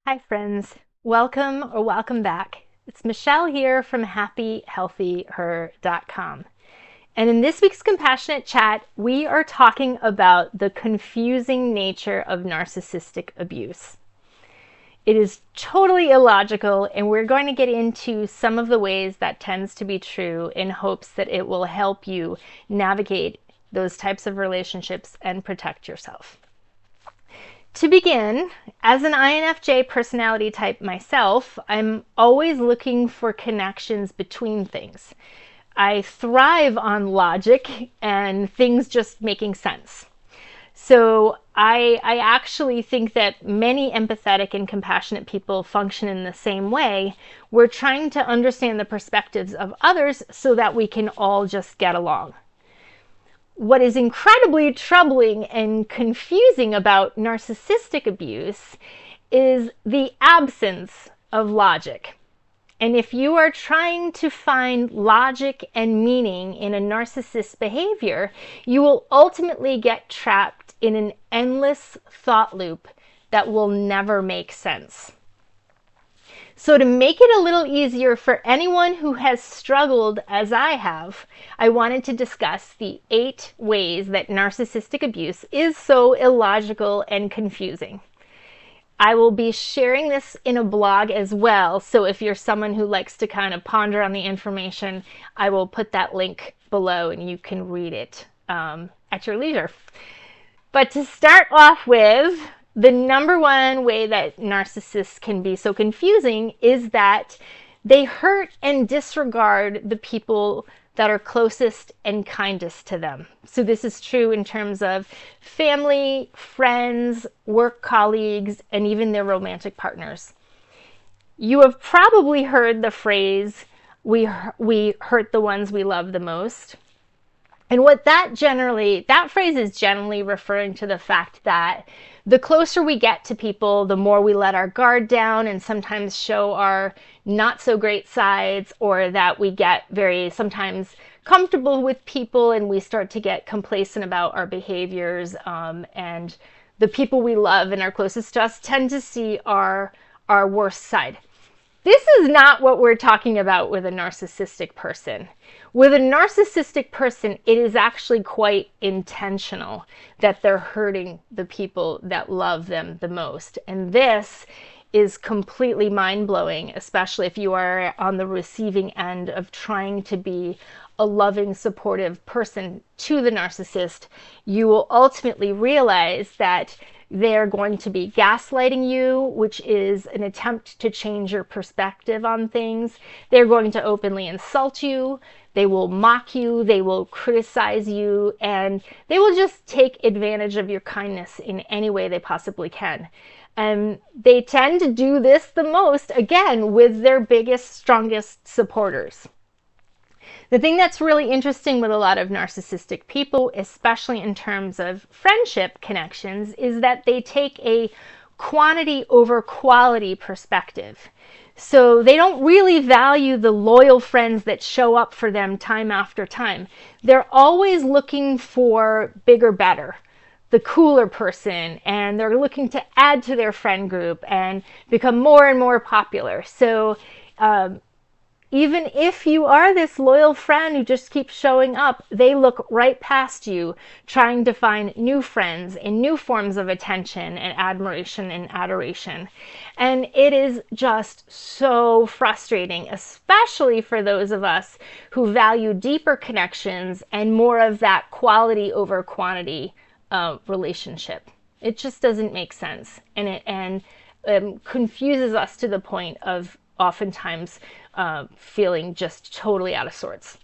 Hi friends, welcome back. It's Michelle here from happyhealthyher.com. And in this week's Compassionate Chat, we are talking about the confusing nature of narcissistic abuse. It is totally illogical, and we're going to get into some of the ways that tends to be true in hopes that it will help you navigate those types of relationships and protect yourself. To begin, as an INFJ personality type myself, I'm always looking for connections between things. I thrive on logic and things just making sense. So I actually think that many empathetic and compassionate people function in the same way. We're trying to understand the perspectives of others so that we can all just get along. What is incredibly troubling and confusing about narcissistic abuse is the absence of logic. And if you are trying to find logic and meaning in a narcissist's behavior, you will ultimately get trapped in an endless thought loop that will never make sense. So to make it a little easier for anyone who has struggled as I have, I wanted to discuss the 8 ways that narcissistic abuse is so illogical and confusing. I will be sharing this in a blog as well, so if you're someone who likes to kind of ponder on the information, I will put that link below and you can read it at your leisure. But to start off with, the number one way that narcissists can be so confusing is that they hurt and disregard the people that are closest and kindest to them. So this is true in terms of family, friends, work colleagues, and even their romantic partners. You have probably heard the phrase, we hurt the ones we love the most. And what that phrase is generally referring to the fact that the closer we get to people, the more we let our guard down and sometimes show our not so great sides, or that we get very sometimes comfortable with people and we start to get complacent about our behaviors. And the people we love and are closest to us tend to see our worst side. This is not what we're talking about with a narcissistic person. With a narcissistic person, it is actually quite intentional that they're hurting the people that love them the most. And this is completely mind-blowing, especially if you are on the receiving end of trying to be a loving, supportive person to the narcissist. You will ultimately realize that they're going to be gaslighting you, which is an attempt to change your perspective on things. They're going to openly insult you. They will mock you. They will criticize you. And they will just take advantage of your kindness in any way they possibly can. And they tend to do this the most, again, with their biggest, strongest supporters. The thing that's really interesting with a lot of narcissistic people, especially in terms of friendship connections, is that they take a quantity over quality perspective. So they don't really value the loyal friends that show up for them time after time. They're always looking for bigger, better, the cooler person, and they're looking to add to their friend group and become more and more popular. So even if you are this loyal friend who just keeps showing up, they look right past you, trying to find new friends and new forms of attention and admiration and adoration. And it is just so frustrating, especially for those of us who value deeper connections and more of that quality over quantity relationship. It just doesn't make sense, and it confuses us to the point of oftentimes feeling just totally out of sorts.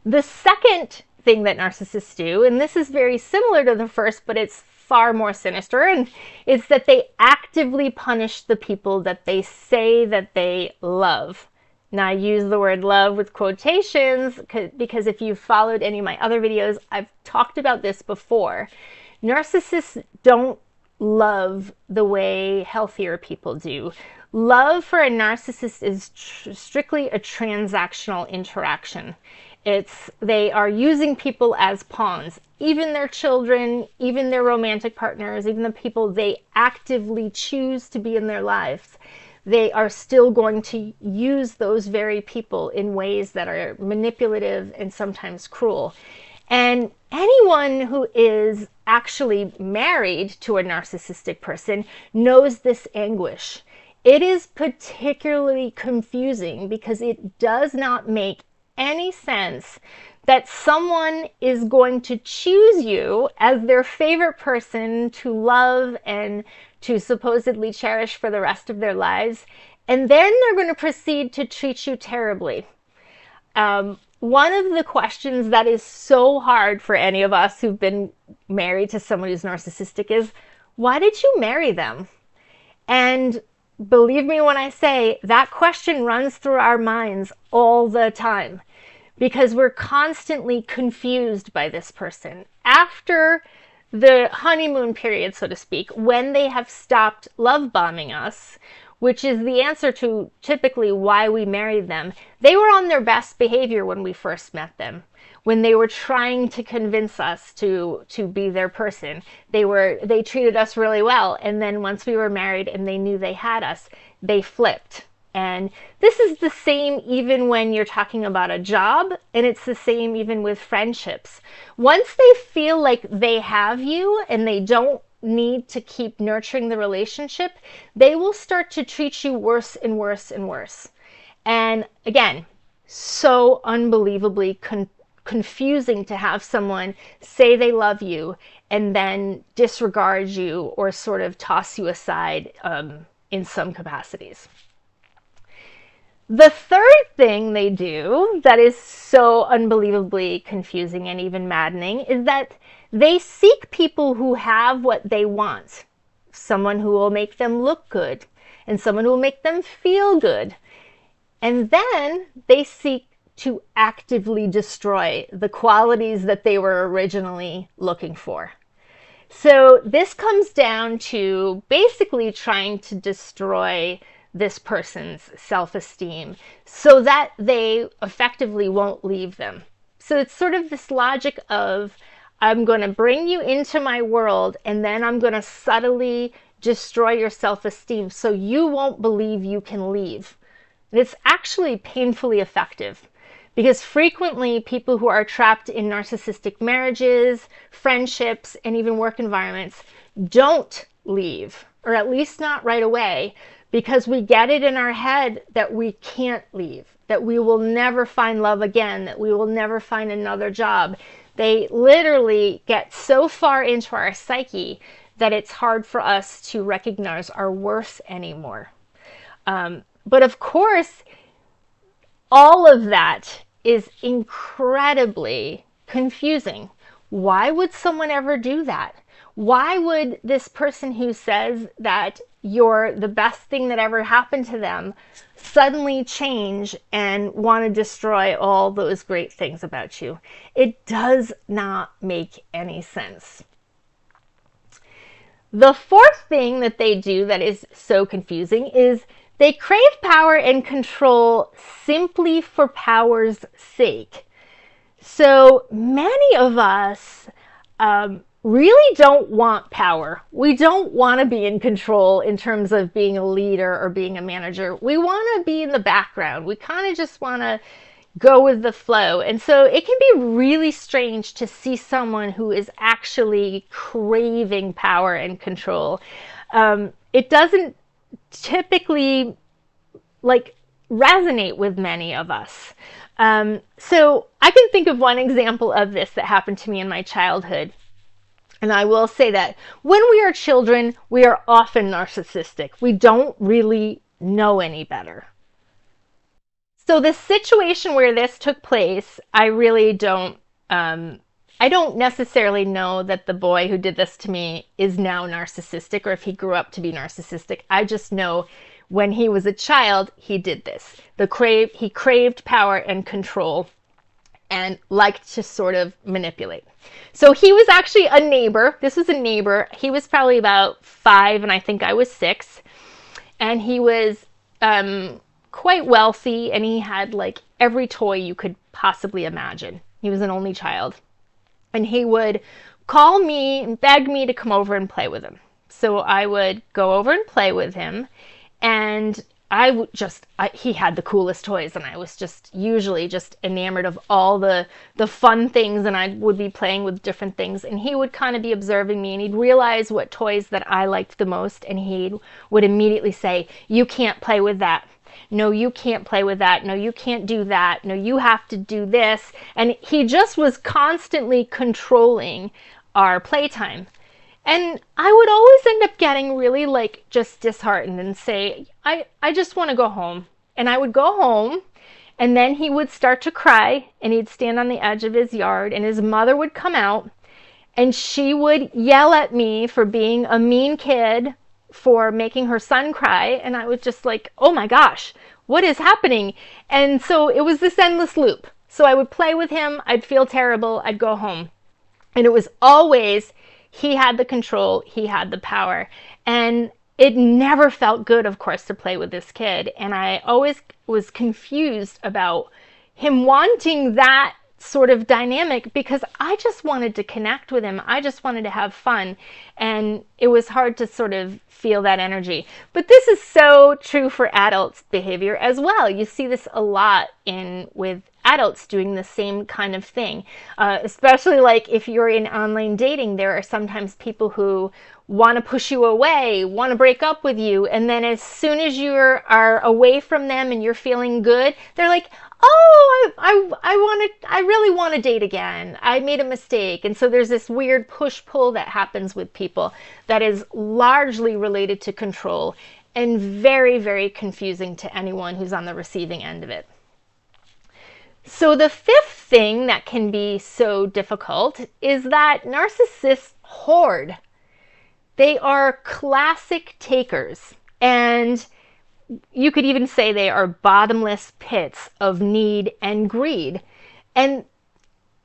The second thing that narcissists do, and this is very similar to the first, but it's far more sinister, and it's that they actively punish the people that they say that they love. Now, I use the word love with quotations because if you've followed any of my other videos, I've talked about this before. Narcissists don't love the way healthier people do. Love for a narcissist is strictly a transactional interaction. They are using people as pawns, even their children, even their romantic partners, even the people they actively choose to be in their lives. They are still going to use those very people in ways that are manipulative and sometimes cruel. And anyone who is actually married to a narcissistic person knows this anguish. It is particularly confusing because it does not make any sense that someone is going to choose you as their favorite person to love and to supposedly cherish for the rest of their lives, and then they're going to proceed to treat you terribly. One of the questions that is so hard for any of us who've been married to someone who's narcissistic is, why did you marry them? And believe me when I say that question runs through our minds all the time, because we're constantly confused by this person. After the honeymoon period, so to speak, when they have stopped love bombing us, which is the answer to typically why we married them, they were on their best behavior when we first met them. When they were trying to convince us to be their person, they treated us really well. And then once we were married and they knew they had us, they flipped. And this is the same even when you're talking about a job, and it's the same even with friendships. Once they feel like they have you and they don't need to keep nurturing the relationship, they will start to treat you worse and worse and worse. And again, so unbelievably confusing to have someone say they love you and then disregard you or sort of toss you aside in some capacities. The third thing they do that is so unbelievably confusing and even maddening is that they seek people who have what they want. Someone who will make them look good and someone who will make them feel good. And then they seek to actively destroy the qualities that they were originally looking for. So this comes down to basically trying to destroy this person's self-esteem so that they effectively won't leave them. So it's sort of this logic of, I'm going to bring you into my world and then I'm going to subtly destroy your self-esteem so you won't believe you can leave. And it's actually painfully effective, because frequently people who are trapped in narcissistic marriages, friendships, and even work environments don't leave, or at least not right away, because we get it in our head that we can't leave, that we will never find love again, that we will never find another job. They literally get so far into our psyche that it's hard for us to recognize our worth anymore. But of course, all of that is incredibly confusing. Why would someone ever do that? Why would this person who says that you're the best thing that ever happened to them suddenly change and want to destroy all those great things about you? It does not make any sense. The fourth thing that they do that is so confusing is they crave power and control simply for power's sake. So many of us really don't want power. We don't want to be in control in terms of being a leader or being a manager. We want to be in the background. We kind of just want to go with the flow. And so it can be really strange to see someone who is actually craving power and control. It doesn't typically resonate with many of us. So I can think of one example of this that happened to me in my childhood. And I will say that when we are children, we are often narcissistic. We don't really know any better. So the situation where this took place, I really don't, I don't necessarily know that the boy who did this to me is now narcissistic or if he grew up to be narcissistic. I just know when he was a child, he did this. He craved power and control and liked to sort of manipulate. So he was actually a neighbor. This was a neighbor. He was probably about 5 and I think I was 6. And he was quite wealthy and he had every toy you could possibly imagine. He was an only child. And he would call me and beg me to come over and play with him. So I would go over and play with him, and he had the coolest toys, and I was just usually just enamored of all the fun things, and I would be playing with different things, and he would kind of be observing me, and he'd realize what toys that I liked the most, and he would immediately say, "You can't play with that. No, you can't play with that. No, you can't do that. No, you have to do this." And he just was constantly controlling our playtime. And I would always end up getting really like just disheartened and say, I just want to go home. And I would go home, and then he would start to cry, and he'd stand on the edge of his yard, and his mother would come out, and she would yell at me for being a mean kid, for making her son cry. And I was just like, oh my gosh, what is happening? And so it was this endless loop. So I would play with him, I'd feel terrible, I'd go home. And it was always, he had the control, he had the power. And it never felt good, of course, to play with this kid. And I always was confused about him wanting that sort of dynamic, because I just wanted to connect with him. I just wanted to have fun. And it was hard to sort of feel that energy. But this is so true for adults' behavior as well. You see this a lot with adults doing the same kind of thing, especially like if you're in online dating. There are sometimes people who want to push you away, want to break up with you, and then as soon as you are away from them and you're feeling good, they're like, oh, I really want to date again. I made a mistake. And so there's this weird push-pull that happens with people that is largely related to control, and very, very confusing to anyone who's on the receiving end of it. So the fifth thing that can be so difficult is that narcissists hoard. They are classic takers, and you could even say they are bottomless pits of need and greed. And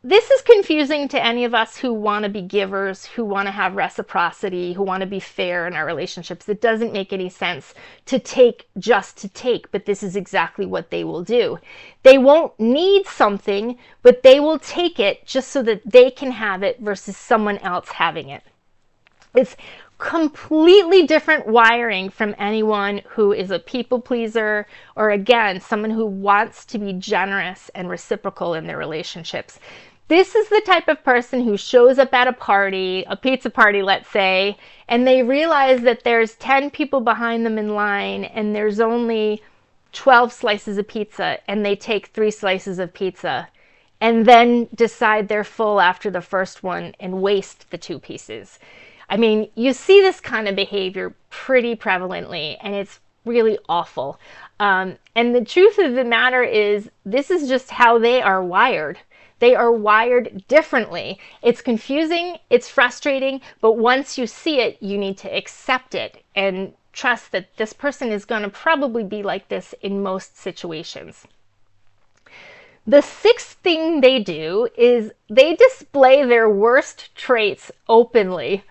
this is confusing to any of us who want to be givers, who want to have reciprocity, who want to be fair in our relationships. It doesn't make any sense to take just to take, but this is exactly what they will do. They won't need something, but they will take it just so that they can have it versus someone else having it. It's completely different wiring from anyone who is a people pleaser, or again, someone who wants to be generous and reciprocal in their relationships. This is the type of person who shows up at a party, a pizza party, let's say, and they realize that there's 10 people behind them in line and there's only 12 slices of pizza, and they take 3 slices of pizza and then decide they're full after the first one and waste the 2 pieces. I mean, you see this kind of behavior pretty prevalently, and it's really awful. And the truth of the matter is, this is just how they are wired. They are wired differently. It's confusing, it's frustrating, but once you see it, you need to accept it and trust that this person is going to probably be like this in most situations. The sixth thing they do is they display their worst traits openly.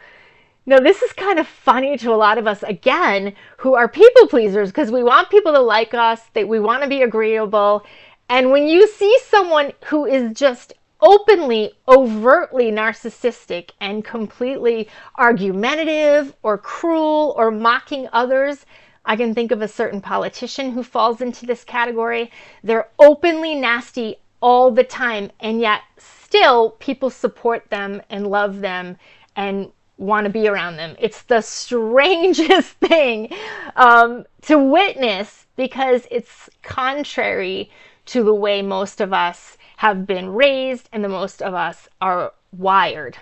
Now, this is kind of funny to a lot of us, again, who are people pleasers, because we want people to like us, that we want to be agreeable. And when you see someone who is just openly, overtly narcissistic and completely argumentative or cruel or mocking others, I can think of a certain politician who falls into this category. They're openly nasty all the time, and yet still people support them and love them and want to be around them. It's the strangest thing to witness, because it's contrary to the way most of us have been raised and the most of us are wired.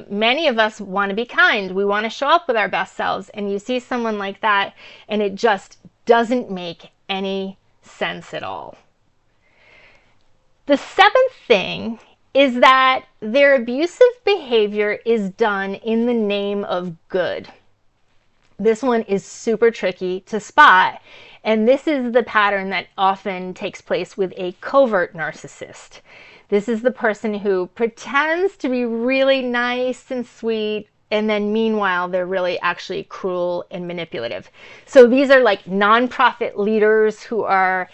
Many of us want to be kind. We want to show up with our best selves, and you see someone like that and it just doesn't make any sense at all. The seventh thing is that their abusive behavior is done in the name of good. This one is super tricky to spot, and this is the pattern that often takes place with a covert narcissist. This is the person who pretends to be really nice and sweet and then meanwhile they're really actually cruel and manipulative. So these are like nonprofit leaders who are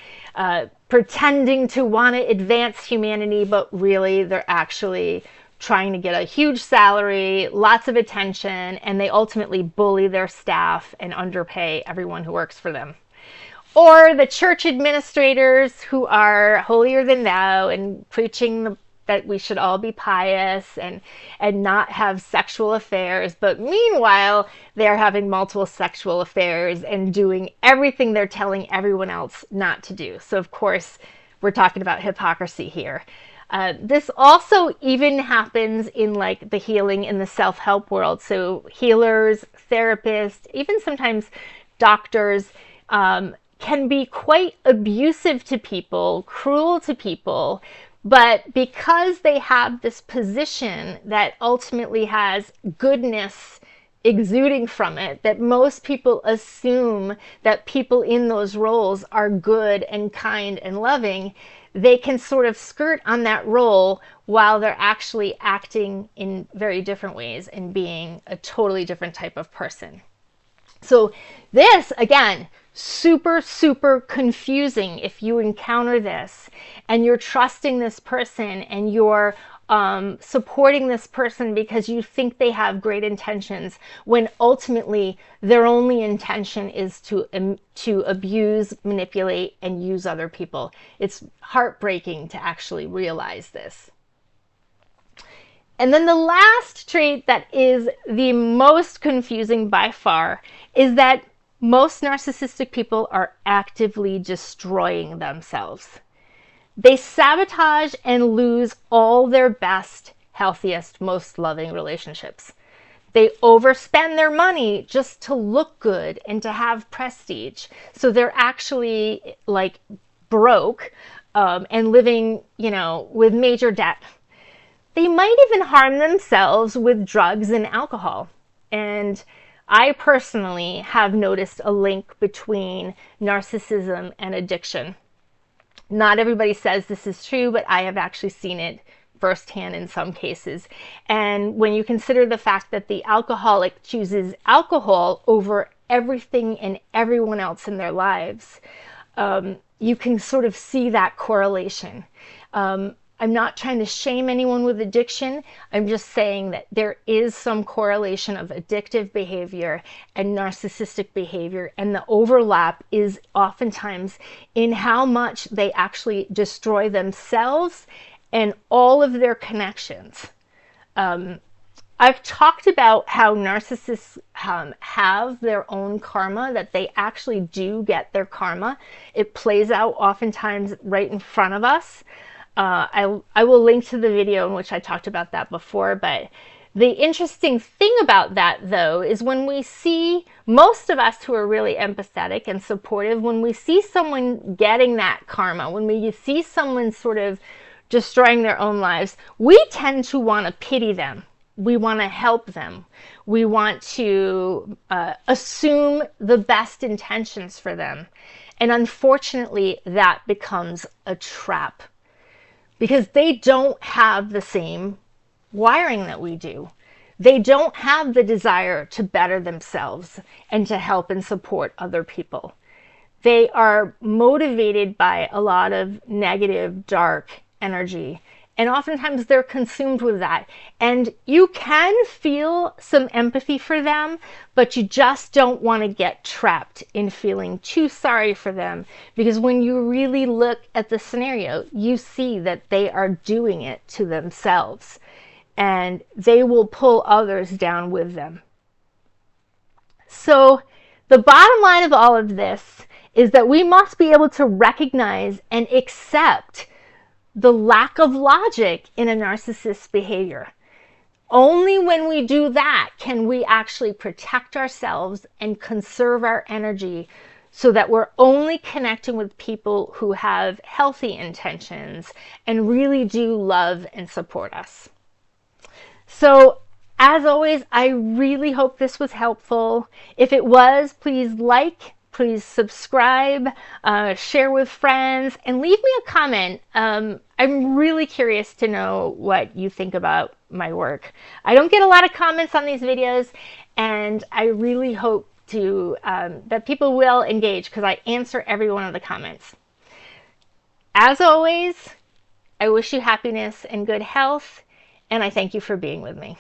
pretending to want to advance humanity, but really they're actually trying to get a huge salary, lots of attention, and they ultimately bully their staff and underpay everyone who works for them. Or the church administrators who are holier than thou and preaching that we should all be pious and not have sexual affairs, but meanwhile they're having multiple sexual affairs and doing everything they're telling everyone else not to do. So of course we're talking about hypocrisy here. This also even happens in like the healing and the self-help world. So healers, therapists, even sometimes doctors can be quite abusive to people, cruel to people, but because they have this position that ultimately has goodness exuding from it, that most people assume that people in those roles are good and kind and loving, they can sort of skirt on that role while they're actually acting in very different ways and being a totally different type of person. So this, again, super, super confusing if you encounter this and you're trusting this person and you're supporting this person because you think they have great intentions, when ultimately their only intention is to abuse, manipulate, and use other people. It's heartbreaking to actually realize this. And then the last trait that is the most confusing by far is that most narcissistic people are actively destroying themselves. They sabotage and lose all their best, healthiest, most loving relationships. They overspend their money just to look good and to have prestige. So they're actually like broke and living, with major debt. They might even harm themselves with drugs and alcohol. And I personally have noticed a link between narcissism and addiction. Not everybody says this is true, but I have actually seen it firsthand in some cases. And when you consider the fact that the alcoholic chooses alcohol over everything and everyone else in their lives, you can sort of see that correlation. I'm not trying to shame anyone with addiction. I'm just saying that there is some correlation of addictive behavior and narcissistic behavior, and the overlap is oftentimes in how much they actually destroy themselves and all of their connections. I've talked about how narcissists have their own karma, that they actually do get their karma. It plays out oftentimes right in front of us. I will link to the video in which I talked about that before, but the interesting thing about that, though, is when we see, most of us who are really empathetic and supportive, when we see someone getting that karma, when we see someone sort of destroying their own lives, we tend to want to pity them. We want to help them. We want to assume the best intentions for them. And unfortunately, that becomes a trap, because they don't have the same wiring that we do. They don't have the desire to better themselves and to help and support other people. They are motivated by a lot of negative, dark energy, and oftentimes they're consumed with that. And you can feel some empathy for them, but you just don't want to get trapped in feeling too sorry for them, because when you really look at the scenario, you see that they are doing it to themselves, and they will pull others down with them. So the bottom line of all of this is that we must be able to recognize and accept the lack of logic in a narcissist's behavior. Only when we do that can we actually protect ourselves and conserve our energy, so that we're only connecting with people who have healthy intentions and really do love and support us. So, as always, I really hope this was helpful. If it was, please like, Please subscribe, share with friends, and leave me a comment. I'm really curious to know what you think about my work. I don't get a lot of comments on these videos, and I really hope to that people will engage because I answer every one of the comments. As always, I wish you happiness and good health, and I thank you for being with me.